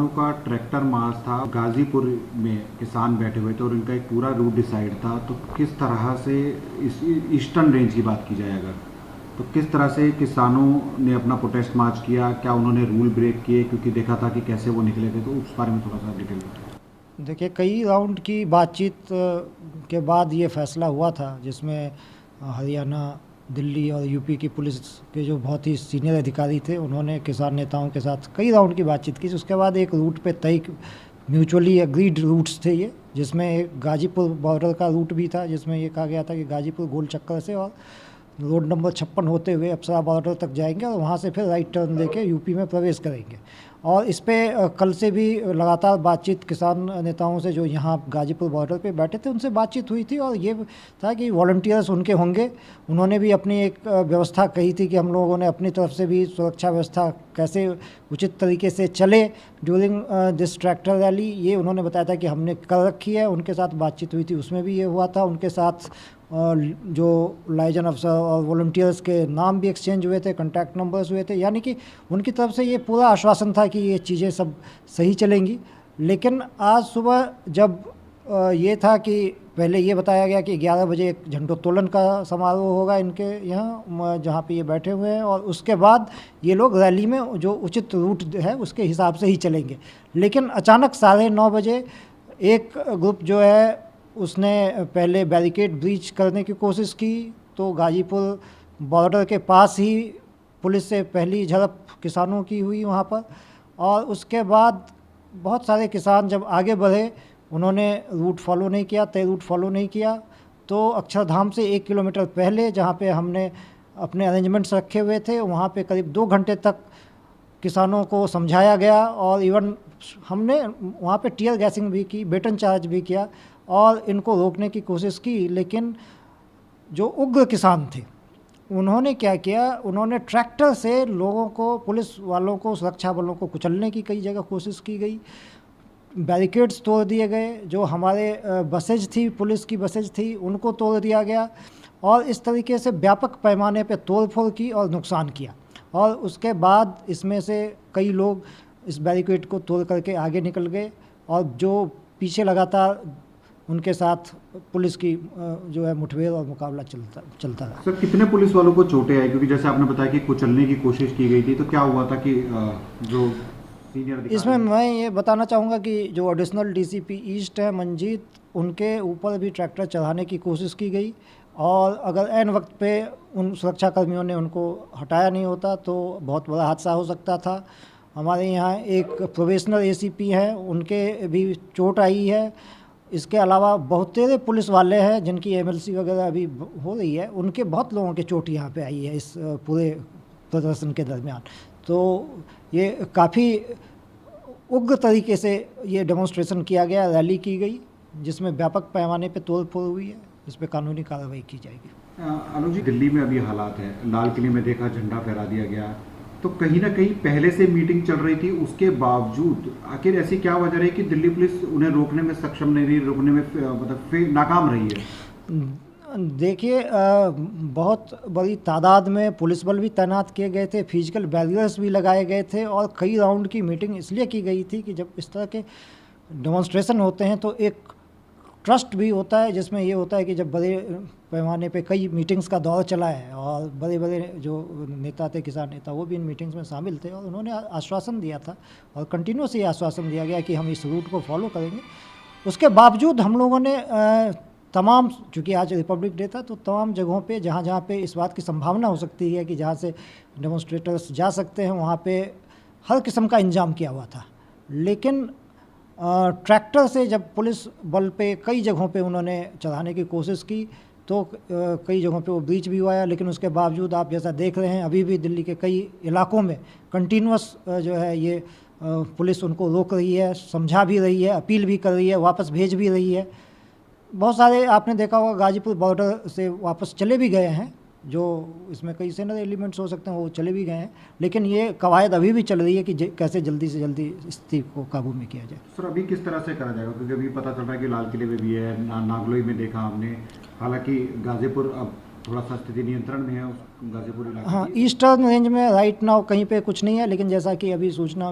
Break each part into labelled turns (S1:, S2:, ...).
S1: किसानों का tractor march था, गाजीपुर में किसान बैठे हुए थे और इनका एक पूरा रूट डिसाइड था। तो किस तरह से इस ईस्टर्न रेंज की बात की जाए अगर, तो किस तरह से किसानों ने अपना प्रोटेस्ट मार्च किया, क्या उन्होंने रूल ब्रेक किए, क्योंकि देखा था कि कैसे वो निकले थे, तो उस बारे में थोड़ा सा डिटेल बताएं।
S2: देखिए, कई राउंड की बातचीत के बाद ये फैसला हुआ था, जिसमें हरियाणा, दिल्ली और यूपी की पुलिस के जो बहुत ही सीनियर अधिकारी थे, उन्होंने किसान नेताओं के साथ कई राउंड की बातचीत की। उसके बाद एक रूट पे तय, म्यूचुअली एग्रीड रूट्स थे ये, जिसमें एक गाजीपुर बॉर्डर का रूट भी था, जिसमें ये कहा गया था कि गाजीपुर गोल चक्कर से और रोड नंबर 56 होते हुए अप्सरा बॉर्डर तक जाएंगे और वहाँ से फिर राइट टर्न लेके यूपी में प्रवेश करेंगे। और इस पे कल से भी लगातार बातचीत किसान नेताओं से जो यहाँ गाजीपुर बॉर्डर पे बैठे थे उनसे बातचीत हुई थी, और ये था कि वॉलंटियर्स उनके होंगे। उन्होंने भी अपनी एक व्यवस्था कही थी कि हम लोगों ने अपनी तरफ से भी सुरक्षा व्यवस्था कैसे उचित तरीके से चले ड्यूरिंग दिस ट्रैक्टर रैली, ये उन्होंने बताया था कि हमने कर रखी है। उनके साथ बातचीत हुई थी, उसमें भी ये हुआ था। उनके साथ जो लाइजन अफसर और वॉलंटियर्स के नाम भी एक्सचेंज हुए थे, कॉन्टैक्ट नंबर्स हुए थे, यानी कि उनकी तरफ से ये पूरा आश्वासन था कि ये चीज़ें सब सही चलेंगी। लेकिन आज सुबह जब ये था कि पहले ये बताया गया कि 11 बजे एक झंडोत्तोलन का समारोह होगा इनके यहाँ, जहाँ पे ये बैठे हुए हैं, और उसके बाद ये लोग रैली में जो उचित रूट है उसके हिसाब से ही चलेंगे। लेकिन अचानक 9:30 बजे एक ग्रुप जो है उसने पहले बैरिकेड ब्रीच करने की कोशिश की, तो गाजीपुर बॉर्डर के पास ही पुलिस से पहली झड़प किसानों की हुई वहाँ पर। और उसके बाद बहुत सारे किसान जब आगे बढ़े, उन्होंने रूट फॉलो नहीं किया, तय रूट फॉलो नहीं किया। तो अक्षरधाम से 1 किलोमीटर पहले जहाँ पे हमने अपने अरेंजमेंट्स रखे हुए थे, वहाँ पे करीब 2 घंटे तक किसानों को समझाया गया, और इवन हमने वहाँ पे टीयर गैसिंग भी की, बेटन चार्ज भी किया और इनको रोकने की कोशिश की। लेकिन जो उग्र किसान थे उन्होंने क्या किया, उन्होंने ट्रैक्टर से लोगों को, पुलिस वालों को, सुरक्षा बलों को कुचलने की कई जगह कोशिश की गई। बैरिकेड्स तोड़ दिए गए, जो हमारे बसेज थी, पुलिस की बसेज थी, उनको तोड़ दिया गया, और इस तरीके से व्यापक पैमाने पे तोड़फोड़ की और नुकसान किया। और उसके बाद इसमें से कई लोग इस बैरिकेड को तोड़ करके आगे निकल गए, और जो पीछे लगातार उनके साथ पुलिस की जो है मुठभेड़ और मुकाबला चलता रहा।
S1: सर, कितने पुलिस वालों को चोटें आई, क्योंकि जैसे आपने बताया कि कुचलने की कोशिश की गई थी, तो क्या हुआ था कि जो सीनियर
S2: इसमें मैं ये बताना चाहूँगा कि जो एडिशनल डीसीपी ईस्ट है मंजीत, उनके ऊपर भी ट्रैक्टर चढ़ाने की कोशिश की गई, और अगर ऐन वक्त पे उन सुरक्षा कर्मियों ने उनको हटाया नहीं होता तो बहुत बड़ा हादसा हो सकता था। हमारे यहाँ एक प्रोबेशनल एसीपी हैं, उनके भी चोट आई है। इसके अलावा बहुत तेरे पुलिस वाले हैं जिनकी एमएलसी वगैरह अभी हो रही है, उनके बहुत लोगों की चोट यहाँ पे आई है इस पूरे प्रदर्शन के दरमियान। तो ये काफ़ी उग्र तरीके से ये डेमोन्स्ट्रेशन किया गया, रैली की गई, जिसमें व्यापक पैमाने पे तोड़फोड़ हुई है, इस पर कानूनी कार्रवाई की जाएगी।
S1: अनुज जी, दिल्ली में अभी हालात है, लाल किले में देखा झंडा फहरा दिया गया, तो कहीं ना कहीं पहले से मीटिंग चल रही थी, उसके बावजूद आखिर ऐसी क्या वजह रही कि दिल्ली पुलिस उन्हें रोकने में सक्षम नहीं रही, रोकने में मतलब नाकाम रही है?
S2: देखिए, बहुत बड़ी तादाद में पुलिस बल भी तैनात किए गए थे, फिजिकल बैरियर्स भी लगाए गए थे, और कई राउंड की मीटिंग इसलिए की गई थी कि जब इस तरह के डेमोन्स्ट्रेशन होते हैं तो एक ट्रस्ट भी होता है, जिसमें ये होता है कि जब बड़े पैमाने पे कई मीटिंग्स का दौर चला है और बड़े बड़े जो नेता थे, किसान नेता, वो भी इन मीटिंग्स में शामिल थे, और उन्होंने आश्वासन दिया था और कंटिन्यूस ये आश्वासन दिया गया कि हम इस रूट को फॉलो करेंगे। उसके बावजूद हम लोगों ने तमाम, चूँकि आज रिपब्लिक डे था, तो तमाम जगहों पे जहाँ जहाँ पे इस बात की संभावना हो सकती है कि जहाँ से डेमोन्स्ट्रेटर्स जा सकते हैं, वहाँ पे हर किस्म का इंतजाम किया हुआ था। लेकिन ट्रैक्टर से जब पुलिस बल पे कई जगहों पे उन्होंने चढ़ाने की कोशिश की, तो कई जगहों पे वो ब्रीच भी हुआ है। लेकिन उसके बावजूद आप जैसा देख रहे हैं, अभी भी दिल्ली के कई इलाकों में कंटिन्यूस जो है ये पुलिस उनको रोक रही है, समझा भी रही है, अपील भी कर रही है, वापस भेज भी रही है। बहुत सारे आपने देखा होगा गाजीपुर बॉर्डर से वापस चले भी गए हैं, जो इसमें कई सेनर एलिमेंट्स हो सकते हैं, वो चले भी गए हैं। लेकिन ये कवायद अभी भी चल रही है कि कैसे जल्दी से जल्दी स्थिति को काबू में किया जाए।
S1: सर, अभी किस तरह से करा जाएगा, क्योंकि अभी पता चल रहा है कि लाल किले में भी है, नागलोई में देखा हमने, हालांकि गाजीपुर अब थोड़ा सा स्थिति नियंत्रण में है उस गाजीपुर इलाके
S2: हाँ,
S1: की?
S2: ईस्टर्न रेंज में राइट नाउ कहीं पे कुछ नहीं है, लेकिन जैसा कि अभी सूचना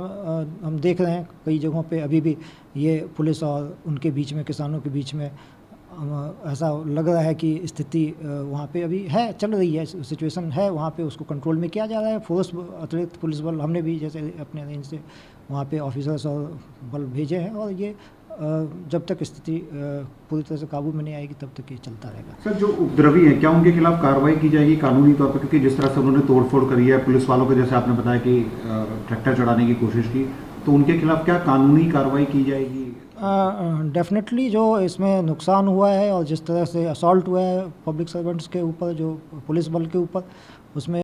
S2: हम देख रहे हैं कई जगहों पे अभी भी ये पुलिस और उनके बीच में, किसानों के बीच में ऐसा लग रहा है कि स्थिति वहाँ पे अभी है, चल रही है, सिचुएशन है वहाँ पे, उसको कंट्रोल में किया जा रहा है। फोर्स, अतिरिक्त पुलिस बल हमने भी जैसे अपने रेंज से वहाँ पे ऑफिसर्स और बल भेजे हैं, और ये जब तक स्थिति पूरी तरह से काबू में नहीं आएगी तब तक ये चलता रहेगा।
S1: सर, जो उपद्रवी हैं क्या उनके खिलाफ कार्रवाई की जाएगी कानूनी तौर पर? क्योंकि जिस तरह से उन्होंने तोड़फोड़ करी है पुलिस वालों को, जैसे आपने बताया कि ट्रैक्टर चढ़ाने की कोशिश की, तो उनके खिलाफ क्या कानूनी कार्रवाई की जाएगी?
S2: डेफिनेटली जो इसमें नुकसान हुआ है और जिस तरह से असॉल्ट हुआ है पब्लिक सर्वेंट्स के ऊपर, जो पुलिस बल के ऊपर, उसमें